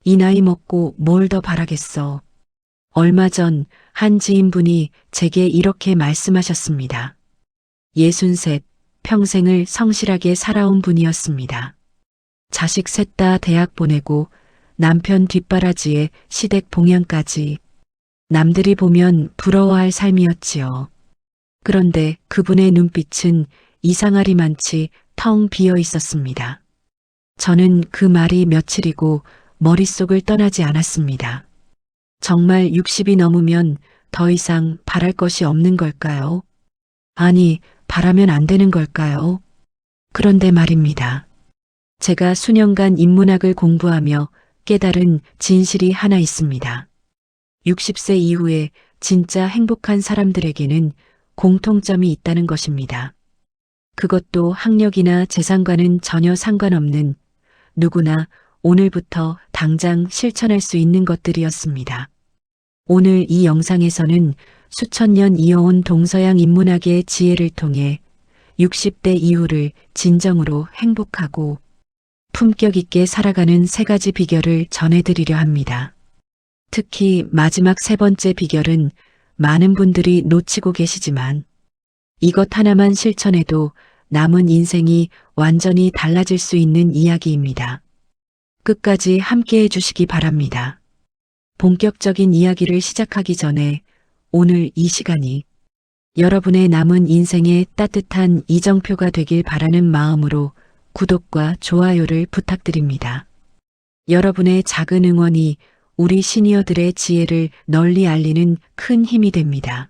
이 나이 먹고 뭘 더 바라겠어. 얼마 전 한 지인분이 제게 이렇게 말씀하셨습니다. 63, 평생을 성실하게 살아온 분이었습니다. 자식 셋 다 대학 보내고 남편 뒷바라지에 시댁 봉양까지 남들이 보면 부러워할 삶이었지요. 그런데 그분의 눈빛은 이상하리만치 텅 비어 있었습니다. 저는 그 말이 며칠이고 머릿속을 떠나지 않았습니다. 정말 60이 넘으면 더 이상 바랄 것이 없는 걸까요? 아니, 바라면 안 되는 걸까요? 그런데 말입니다. 제가 수년간 인문학을 공부하며 깨달은 진실이 하나 있습니다. 60세 이후에 진짜 행복한 사람들에게는 공통점이 있다는 것입니다. 그것도 학력이나 재산과는 전혀 상관없는 누구나 오늘부터 당장 실천할 수 있는 것들이었습니다. 오늘 이 영상에서는 수천 년 이어온 동서양 인문학의 지혜를 통해 60대 이후를 진정으로 행복하고 품격 있게 살아가는 세 가지 비결을 전해드리려 합니다. 특히 마지막 세 번째 비결은 많은 분들이 놓치고 계시지만 이것 하나만 실천해도 남은 인생이 완전히 달라질 수 있는 이야기입니다. 끝까지 함께 해주시기 바랍니다. 본격적인 이야기를 시작하기 전에 오늘 이 시간이 여러분의 남은 인생의 따뜻한 이정표가 되길 바라는 마음으로 구독과 좋아요를 부탁드립니다. 여러분의 작은 응원이 우리 시니어들의 지혜를 널리 알리는 큰 힘이 됩니다.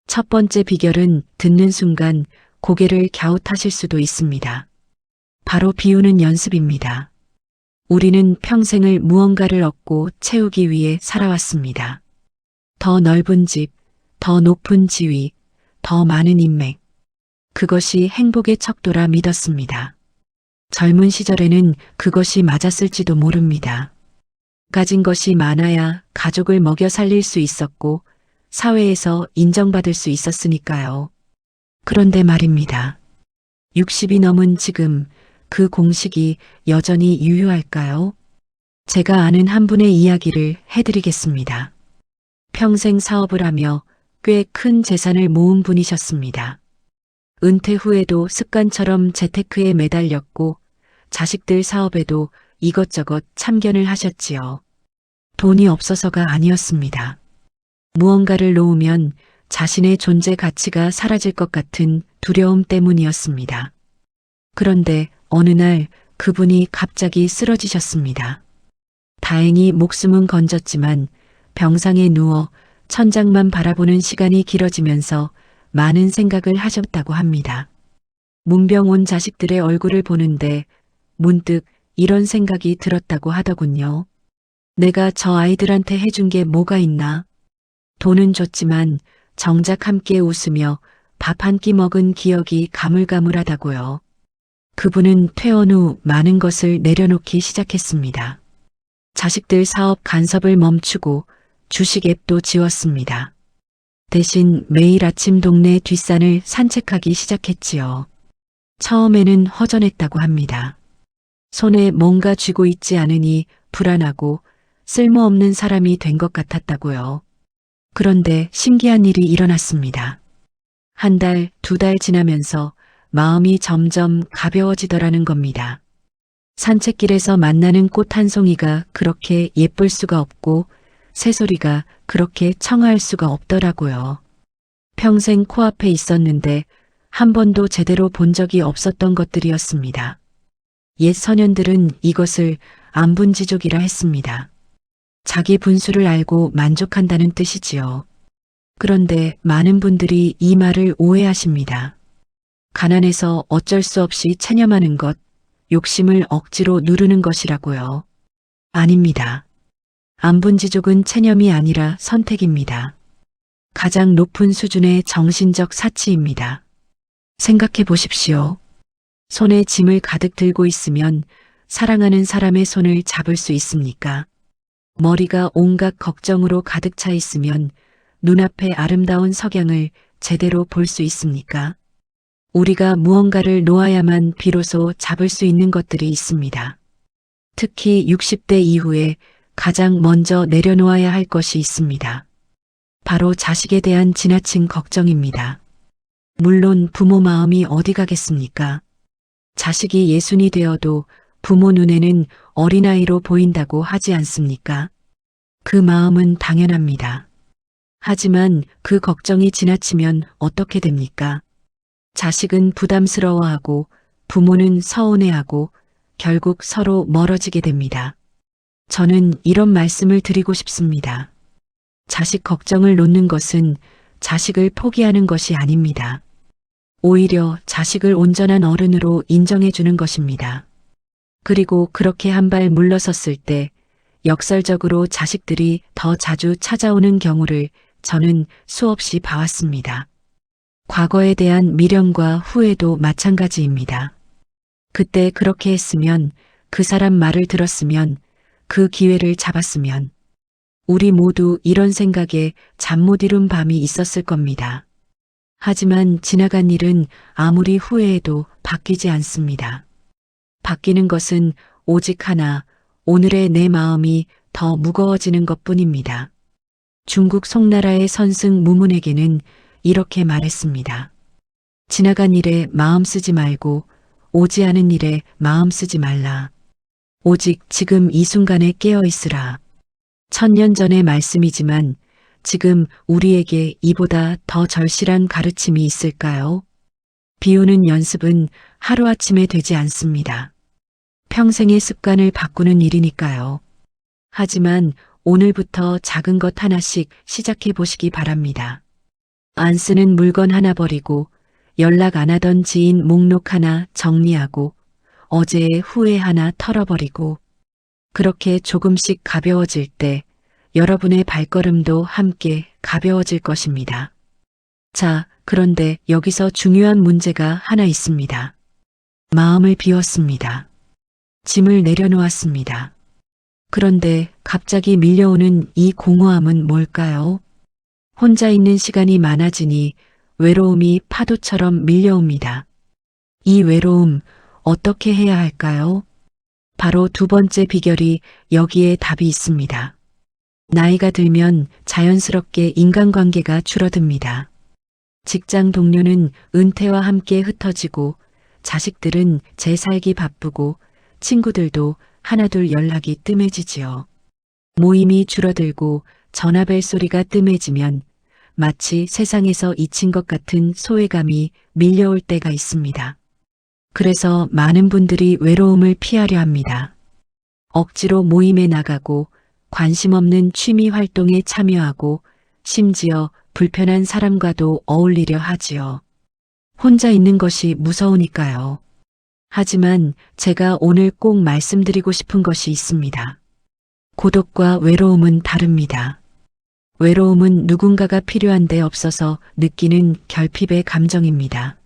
첫 번째 비결은 듣는 순간 고개를 갸웃하실 수도 있습니다. 바로 비우는 연습입니다. 우리는 평생을 무언가를 얻고 채우기 위해 살아왔습니다. 더 넓은 집, 더 높은 지위, 더 많은 인맥. 그것이 행복의 척도라 믿었습니다. 젊은 시절에는 그것이 맞았을지도 모릅니다. 가진 것이 많아야 가족을 먹여 살릴 수 있었고 사회에서 인정받을 수 있었으니까요. 그런데 말입니다. 60이 넘은 지금 그 공식이 여전히 유효할까요? 제가 아는 한 분의 이야기를 해드리겠습니다. 평생 사업을 하며 꽤 큰 재산을 모은 분이셨습니다. 은퇴 후에도 습관처럼 재테크에 매달렸고 자식들 사업에도 이것저것 참견을 하셨지요. 돈이 없어서가 아니었습니다. 무언가를 놓으면 자신의 존재 가치가 사라질 것 같은 두려움 때문이었습니다. 그런데 어느 날 그분이 갑자기 쓰러지셨습니다. 다행히 목숨은 건졌지만 병상에 누워 천장만 바라보는 시간이 길어지면서 많은 생각을 하셨다고 합니다. 문병 온 자식들의 얼굴을 보는데 문득 이런 생각이 들었다고 하더군요. 내가 저 아이들한테 해준 게 뭐가 있나? 돈은 줬지만 정작 함께 웃으며 밥 한 끼 먹은 기억이 가물가물하다고요. 그분은 퇴원 후 많은 것을 내려놓기 시작했습니다. 자식들 사업 간섭을 멈추고 주식 앱도 지웠습니다. 대신 매일 아침 동네 뒷산을 산책하기 시작했지요. 처음에는 허전했다고 합니다. 손에 뭔가 쥐고 있지 않으니 불안하고 쓸모없는 사람이 된 것 같았다고요. 그런데 신기한 일이 일어났습니다. 한 달, 두 달 지나면서 마음이 점점 가벼워지더라는 겁니다. 산책길에서 만나는 꽃 한 송이가 그렇게 예쁠 수가 없고 새소리가 그렇게 청아할 수가 없더라고요. 평생 코앞에 있었는데 한 번도 제대로 본 적이 없었던 것들이었습니다. 옛 선현들은 이것을 안분지족이라 했습니다. 자기 분수를 알고 만족한다는 뜻이지요. 그런데 많은 분들이 이 말을 오해하십니다. 가난해서 어쩔 수 없이 체념하는 것, 욕심을 억지로 누르는 것이라고요. 아닙니다. 안분지족은 체념이 아니라 선택입니다. 가장 높은 수준의 정신적 사치입니다. 생각해 보십시오. 손에 짐을 가득 들고 있으면 사랑하는 사람의 손을 잡을 수 있습니까? 머리가 온갖 걱정으로 가득 차 있으면 눈앞의 아름다운 석양을 제대로 볼 수 있습니까? 우리가 무언가를 놓아야만 비로소 잡을 수 있는 것들이 있습니다. 특히 60대 이후에 가장 먼저 내려놓아야 할 것이 있습니다. 바로 자식에 대한 지나친 걱정입니다. 물론 부모 마음이 어디 가겠습니까? 자식이 예순이 되어도 부모 눈에는 어린아이로 보인다고 하지 않습니까? 그 마음은 당연합니다. 하지만 그 걱정이 지나치면 어떻게 됩니까? 자식은 부담스러워하고 부모는 서운해하고 결국 서로 멀어지게 됩니다. 저는 이런 말씀을 드리고 싶습니다. 자식 걱정을 놓는 것은 자식을 포기하는 것이 아닙니다. 오히려 자식을 온전한 어른으로 인정해 주는 것입니다. 그리고 그렇게 한 발 물러섰을 때 역설적으로 자식들이 더 자주 찾아오는 경우를 저는 수없이 봐왔습니다. 과거에 대한 미련과 후회도 마찬가지입니다. 그때 그렇게 했으면, 그 사람 말을 들었으면, 그 기회를 잡았으면 우리 모두 이런 생각에 잠 못 이룬 밤이 있었을 겁니다. 하지만 지나간 일은 아무리 후회해도 바뀌지 않습니다. 바뀌는 것은 오직 하나, 오늘의 내 마음이 더 무거워지는 것뿐입니다. 중국 송나라의 선승 무문에게는 이렇게 말했습니다. 지나간 일에 마음 쓰지 말고 오지 않은 일에 마음 쓰지 말라. 오직 지금 이 순간에 깨어 있으라. 1000년 전의 말씀이지만 지금 우리에게 이보다 더 절실한 가르침이 있을까요? 비우는 연습은 하루아침에 되지 않습니다. 평생의 습관을 바꾸는 일이니까요. 하지만 오늘부터 작은 것 하나씩 시작해 보시기 바랍니다. 안 쓰는 물건 하나 버리고, 연락 안 하던 지인 목록 하나 정리하고, 어제의 후회 하나 털어버리고, 그렇게 조금씩 가벼워질 때 여러분의 발걸음도 함께 가벼워질 것입니다. 자, 그런데 여기서 중요한 문제가 하나 있습니다. 마음을 비웠습니다. 짐을 내려놓았습니다. 그런데 갑자기 밀려오는 이 공허함은 뭘까요? 혼자 있는 시간이 많아지니 외로움이 파도처럼 밀려옵니다. 이 외로움 어떻게 해야 할까요? 바로 두 번째 비결이 여기에 답이 있습니다. 나이가 들면 자연스럽게 인간관계가 줄어듭니다. 직장 동료는 은퇴와 함께 흩어지고, 자식들은 재살기 바쁘고, 친구들도 하나둘 연락이 뜸해지지요. 모임이 줄어들고 전화벨 소리가 뜸해지면 마치 세상에서 잊힌 것 같은 소외감이 밀려올 때가 있습니다. 그래서 많은 분들이 외로움을 피하려 합니다. 억지로 모임에 나가고 관심 없는 취미 활동에 참여하고 심지어 불편한 사람과도 어울리려 하지요. 혼자 있는 것이 무서우니까요. 하지만 제가 오늘 꼭 말씀드리고 싶은 것이 있습니다. 고독과 외로움은 다릅니다. 외로움은 누군가가 필요한데 없어서 느끼는 결핍의 감정입니다.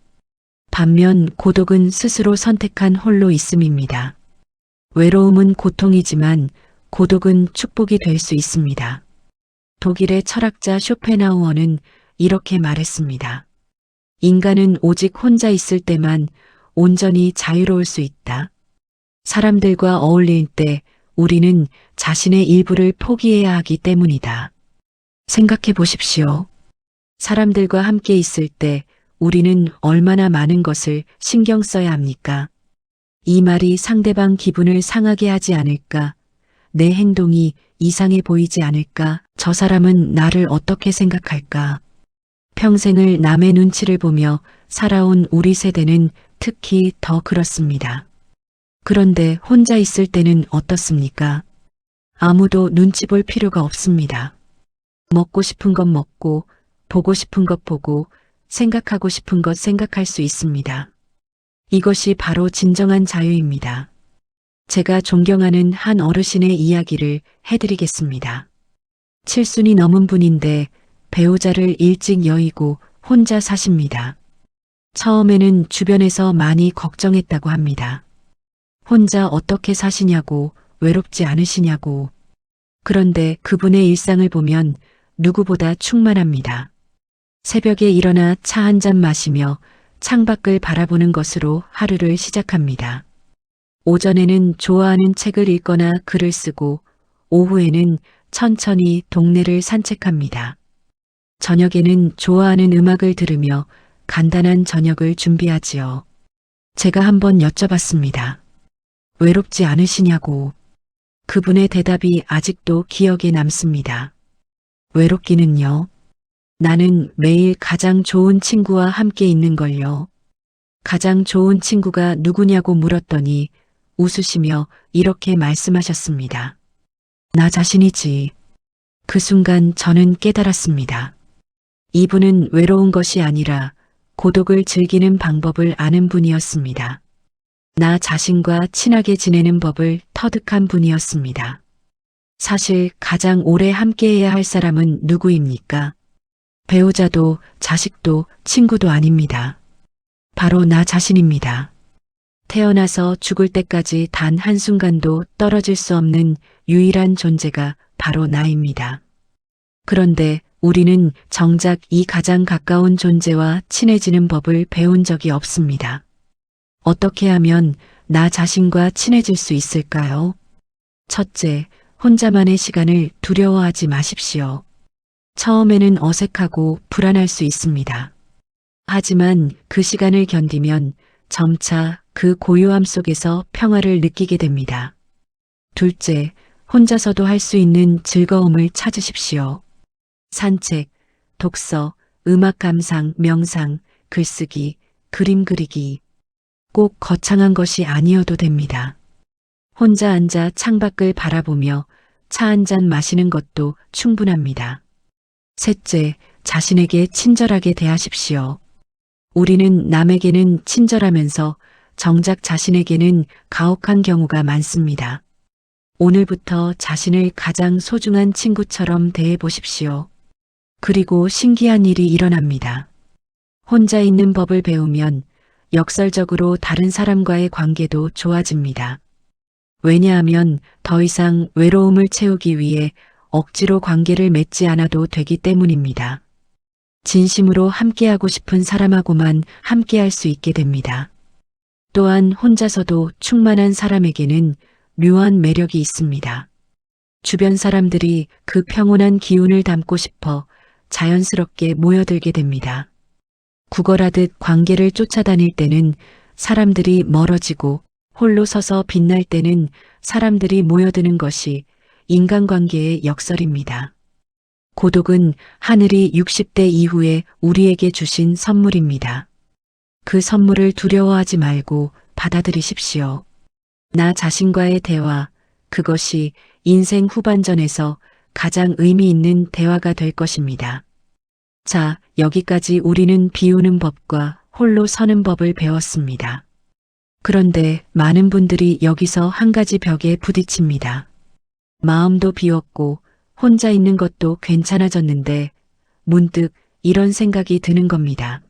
반면 고독은 스스로 선택한 홀로 있음입니다. 외로움은 고통이지만 고독은 축복이 될 수 있습니다. 독일의 철학자 쇼펜하우어는 이렇게 말했습니다. 인간은 오직 혼자 있을 때만 온전히 자유로울 수 있다. 사람들과 어울릴 때 우리는 자신의 일부를 포기해야 하기 때문이다. 생각해 보십시오. 사람들과 함께 있을 때 우리는 얼마나 많은 것을 신경 써야 합니까? 이 말이 상대방 기분을 상하게 하지 않을까? 내 행동이 이상해 보이지 않을까? 저 사람은 나를 어떻게 생각할까? 평생을 남의 눈치를 보며 살아온 우리 세대는 특히 더 그렇습니다. 그런데 혼자 있을 때는 어떻습니까? 아무도 눈치 볼 필요가 없습니다. 먹고 싶은 것 먹고, 보고 싶은 것 보고, 생각하고 싶은 것 생각할 수 있습니다. 이것이 바로 진정한 자유입니다. 제가 존경하는 한 어르신의 이야기를 해드리겠습니다. 70이 넘은 분인데 배우자를 일찍 여의고 혼자 사십니다. 처음에는 주변에서 많이 걱정했다고 합니다. 혼자 어떻게 사시냐고, 외롭지 않으시냐고. 그런데 그분의 일상을 보면 누구보다 충만합니다. 새벽에 일어나 차 한 잔 마시며 창밖을 바라보는 것으로 하루를 시작합니다. 오전에는 좋아하는 책을 읽거나 글을 쓰고, 오후에는 천천히 동네를 산책합니다. 저녁에는 좋아하는 음악을 들으며 간단한 저녁을 준비하지요. 제가 한번 여쭤봤습니다. 외롭지 않으시냐고. 그분의 대답이 아직도 기억에 남습니다. 외롭기는요. 나는 매일 가장 좋은 친구와 함께 있는 걸요. 가장 좋은 친구가 누구냐고 물었더니 웃으시며 이렇게 말씀하셨습니다. 나 자신이지. 그 순간 저는 깨달았습니다. 이분은 외로운 것이 아니라 고독을 즐기는 방법을 아는 분이었습니다. 나 자신과 친하게 지내는 법을 터득한 분이었습니다. 사실 가장 오래 함께해야 할 사람은 누구입니까? 배우자도 자식도 친구도 아닙니다. 바로 나 자신입니다. 태어나서 죽을 때까지 단 한순간도 떨어질 수 없는 유일한 존재가 바로 나입니다. 그런데 우리는 정작 이 가장 가까운 존재와 친해지는 법을 배운 적이 없습니다. 어떻게 하면 나 자신과 친해질 수 있을까요? 첫째, 혼자만의 시간을 두려워하지 마십시오. 처음에는 어색하고 불안할 수 있습니다. 하지만 그 시간을 견디면 점차 그 고요함 속에서 평화를 느끼게 됩니다. 둘째, 혼자서도 할 수 있는 즐거움을 찾으십시오. 산책, 독서, 음악 감상, 명상, 글쓰기, 그림 그리기. 꼭 거창한 것이 아니어도 됩니다. 혼자 앉아 창밖을 바라보며 차 한 잔 마시는 것도 충분합니다. 셋째, 자신에게 친절하게 대하십시오. 우리는 남에게는 친절하면서 정작 자신에게는 가혹한 경우가 많습니다. 오늘부터 자신을 가장 소중한 친구처럼 대해 보십시오. 그리고 신기한 일이 일어납니다. 혼자 있는 법을 배우면 역설적으로 다른 사람과의 관계도 좋아집니다. 왜냐하면 더 이상 외로움을 채우기 위해 억지로 관계를 맺지 않아도 되기 때문입니다. 진심으로 함께하고 싶은 사람하고만 함께할 수 있게 됩니다. 또한 혼자서도 충만한 사람에게는 묘한 매력이 있습니다. 주변 사람들이 그 평온한 기운을 담고 싶어 자연스럽게 모여들게 됩니다. 구걸하듯 관계를 쫓아다닐 때는 사람들이 멀어지고 홀로 서서 빛날 때는 사람들이 모여드는 것이 인간관계의 역설입니다. 고독은 하늘이 60대 이후에 우리에게 주신 선물입니다. 그 선물을 두려워하지 말고 받아들이십시오. 나 자신과의 대화, 그것이 인생 후반전에서 가장 의미 있는 대화가 될 것입니다. 자, 여기까지 우리는 비우는 법과 홀로 서는 법을 배웠습니다. 그런데 많은 분들이 여기서 한 가지 벽에 부딪힙니다. 마음도 비웠고 혼자 있는 것도 괜찮아졌는데 문득 이런 생각이 드는 겁니다.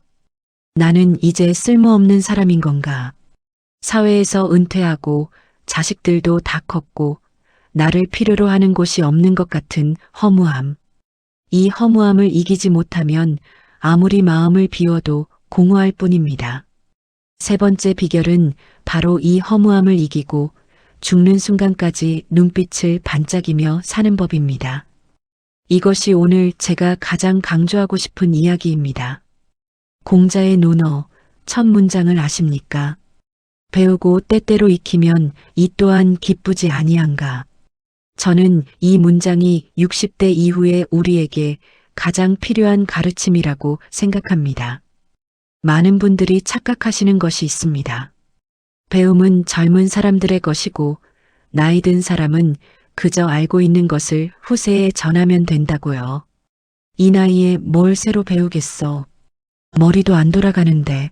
나는 이제 쓸모없는 사람인 건가? 사회에서 은퇴하고 자식들도 다 컸고 나를 필요로 하는 곳이 없는 것 같은 허무함. 이 허무함을 이기지 못하면 아무리 마음을 비워도 공허할 뿐입니다. 세 번째 비결은 바로 이 허무함을 이기고 죽는 순간까지 눈빛을 반짝이며 사는 법입니다. 이것이 오늘 제가 가장 강조하고 싶은 이야기입니다. 공자의 논어 첫 문장을 아십니까? 배우고 때때로 익히면 이 또한 기쁘지 아니한가. 저는 이 문장이 60대 이후에 우리에게 가장 필요한 가르침이라고 생각합니다. 많은 분들이 착각하시는 것이 있습니다. 배움은 젊은 사람들의 것이고 나이 든 사람은 그저 알고 있는 것을 후세에 전하면 된다고요. 이 나이에 뭘 새로 배우겠어. 머리도 안 돌아가는데.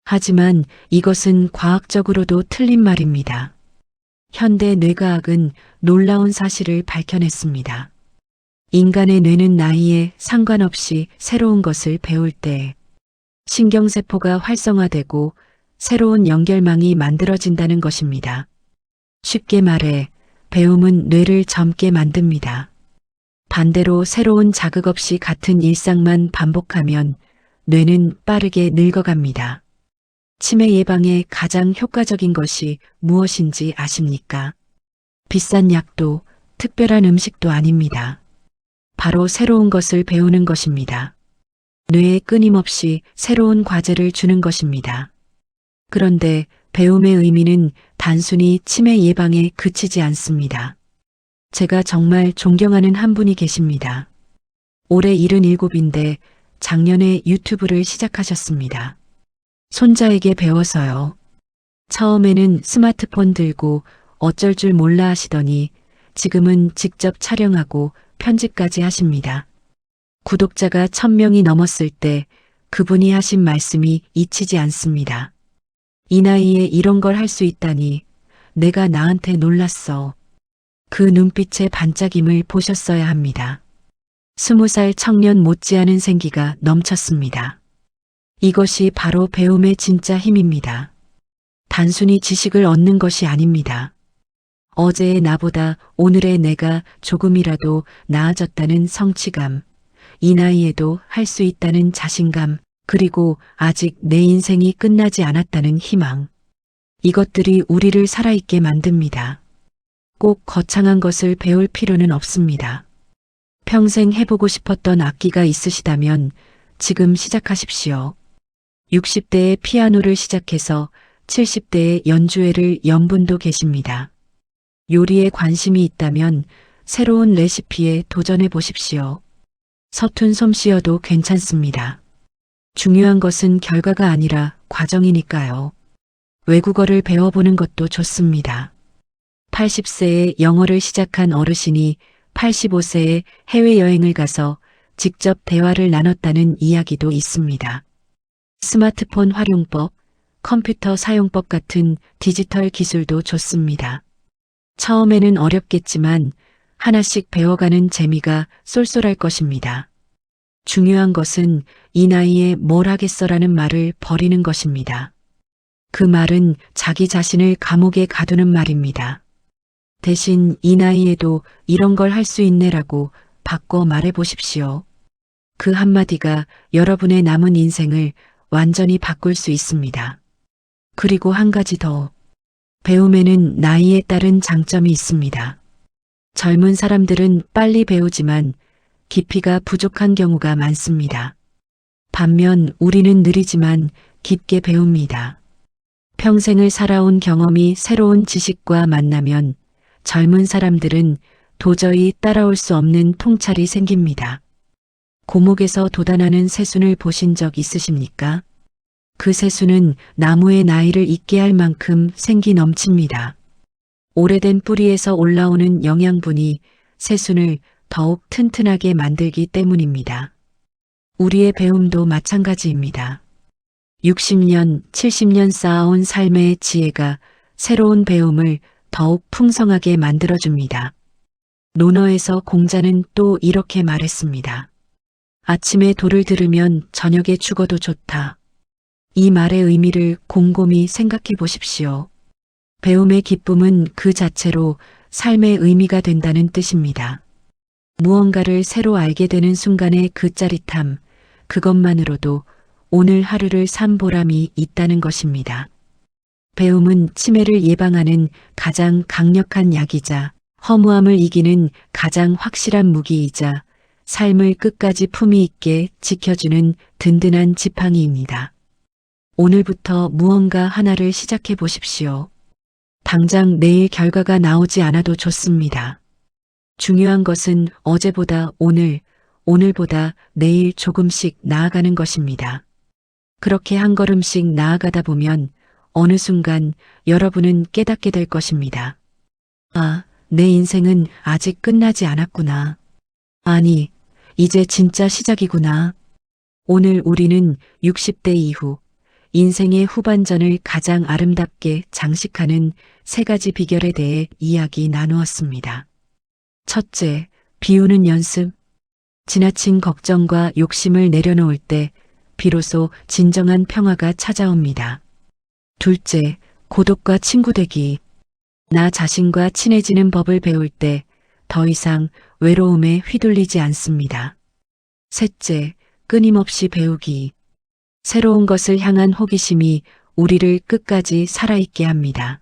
하지만 이것은 과학적으로도 틀린 말입니다. 현대 뇌과학은 놀라운 사실을 밝혀냈습니다. 인간의 뇌는 나이에 상관없이 새로운 것을 배울 때 신경세포가 활성화되고 새로운 연결망이 만들어진다는 것입니다. 쉽게 말해 배움은 뇌를 젊게 만듭니다. 반대로 새로운 자극 없이 같은 일상만 반복하면 뇌는 빠르게 늙어갑니다. 치매 예방에 가장 효과적인 것이 무엇인지 아십니까? 비싼 약도 특별한 음식도 아닙니다. 바로 새로운 것을 배우는 것입니다. 뇌에 끊임없이 새로운 과제를 주는 것입니다. 그런데 배움의 의미는 단순히 치매 예방에 그치지 않습니다. 제가 정말 존경하는 한 분이 계십니다. 올해 77인데 작년에 유튜브를 시작하셨습니다. 손자에게 배워서요. 처음에는 스마트폰 들고 어쩔 줄 몰라 하시더니 지금은 직접 촬영하고 편집까지 하십니다. 구독자가 1000명이 넘었을 때 그분이 하신 말씀이 잊히지 않습니다. 이 나이에 이런 걸 할 수 있다니 내가 나한테 놀랐어. 그 눈빛의 반짝임을 보셨어야 합니다. 20살 청년 못지않은 생기가 넘쳤습니다. 이것이 바로 배움의 진짜 힘입니다. 단순히 지식을 얻는 것이 아닙니다. 어제의 나보다 오늘의 내가 조금이라도 나아졌다는 성취감, 이 나이에도 할 수 있다는 자신감, 그리고 아직 내 인생이 끝나지 않았다는 희망. 이것들이 우리를 살아있게 만듭니다. 꼭 거창한 것을 배울 필요는 없습니다. 평생 해보고 싶었던 악기가 있으시다면 지금 시작하십시오. 60대에 피아노를 시작해서 70대에 연주회를 연 분도 계십니다. 요리에 관심이 있다면 새로운 레시피에 도전해 보십시오. 서툰 솜씨여도 괜찮습니다. 중요한 것은 결과가 아니라 과정이니까요. 외국어를 배워보는 것도 좋습니다. 80세에 영어를 시작한 어르신이 85세에 해외여행을 가서 직접 대화를 나눴다는 이야기도 있습니다. 스마트폰 활용법, 컴퓨터 사용법 같은 디지털 기술도 좋습니다. 처음에는 어렵겠지만 하나씩 배워가는 재미가 쏠쏠할 것입니다. 중요한 것은 이 나이에 뭘 하겠어라는 말을 버리는 것입니다. 그 말은 자기 자신을 감옥에 가두는 말입니다. 대신 이 나이에도 이런 걸 할 수 있네라고 바꿔 말해 보십시오. 그 한마디가 여러분의 남은 인생을 완전히 바꿀 수 있습니다. 그리고 한 가지 더. 배움에는 나이에 따른 장점이 있습니다. 젊은 사람들은 빨리 배우지만 깊이가 부족한 경우가 많습니다. 반면 우리는 느리지만 깊게 배웁니다. 평생을 살아온 경험이 새로운 지식과 만나면 젊은 사람들은 도저히 따라올 수 없는 통찰이 생깁니다. 고목에서 돋아나는 새순을 보신 적 있으십니까? 그 새순은 나무의 나이를 잊게 할 만큼 생기 넘칩니다. 오래된 뿌리에서 올라오는 영양분이 새순을 더욱 튼튼하게 만들기 때문입니다. 우리의 배움도 마찬가지입니다. 60년, 70년 쌓아온 삶의 지혜가 새로운 배움을 더욱 풍성하게 만들어줍니다. 논어에서 공자는 또 이렇게 말했습니다. 아침에 도를 들으면 저녁에 죽어도 좋다. 이 말의 의미를 곰곰이 생각해 보십시오. 배움의 기쁨은 그 자체로 삶의 의미가 된다는 뜻입니다. 무언가를 새로 알게 되는 순간의 그 짜릿함, 그것만으로도 오늘 하루를 산 보람이 있다는 것입니다. 배움은 치매를 예방하는 가장 강력한 약이자 허무함을 이기는 가장 확실한 무기이자 삶을 끝까지 품위 있게 지켜주는 든든한 지팡이입니다. 오늘부터 무언가 하나를 시작해 보십시오. 당장 내일 결과가 나오지 않아도 좋습니다. 중요한 것은 어제보다 오늘, 오늘보다 내일 조금씩 나아가는 것입니다. 그렇게 한 걸음씩 나아가다 보면 어느 순간 여러분은 깨닫게 될 것입니다. 아, 내 인생은 아직 끝나지 않았구나. 아니, 이제 진짜 시작이구나. 오늘 우리는 60대 이후 인생의 후반전을 가장 아름답게 장식하는 3가지 비결에 대해 이야기 나누었습니다. 첫째, 비우는 연습. 지나친 걱정과 욕심을 내려놓을 때 비로소 진정한 평화가 찾아옵니다. 둘째, 고독과 친구되기. 나 자신과 친해지는 법을 배울 때 더 이상 외로움에 휘둘리지 않습니다. 셋째, 끊임없이 배우기. 새로운 것을 향한 호기심이 우리를 끝까지 살아있게 합니다.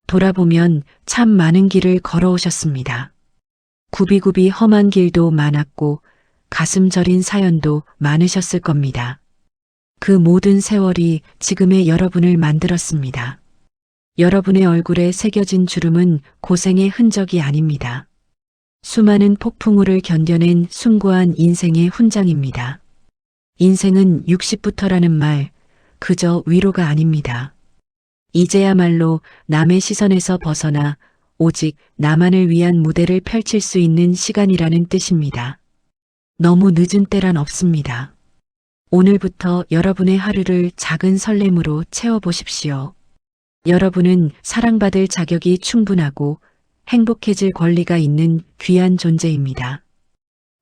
돌아보면 참 많은 길을 걸어오셨습니다. 굽이굽이 험한 길도 많았고 가슴 저린 사연도 많으셨을 겁니다. 그 모든 세월이 지금의 여러분을 만들었습니다. 여러분의 얼굴에 새겨진 주름은 고생의 흔적이 아닙니다. 수많은 폭풍우를 견뎌낸 숭고한 인생의 훈장입니다. 인생은 60부터라는 말, 그저 위로가 아닙니다. 이제야말로 남의 시선에서 벗어나 오직 나만을 위한 무대를 펼칠 수 있는 시간이라는 뜻입니다. 너무 늦은 때란 없습니다. 오늘부터 여러분의 하루를 작은 설렘으로 채워보십시오. 여러분은 사랑받을 자격이 충분하고 행복해질 권리가 있는 귀한 존재입니다.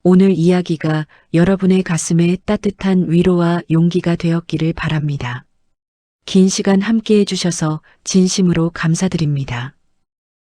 오늘 이야기가 여러분의 가슴에 따뜻한 위로와 용기가 되었기를 바랍니다. 긴 시간 함께 해주셔서 진심으로 감사드립니다.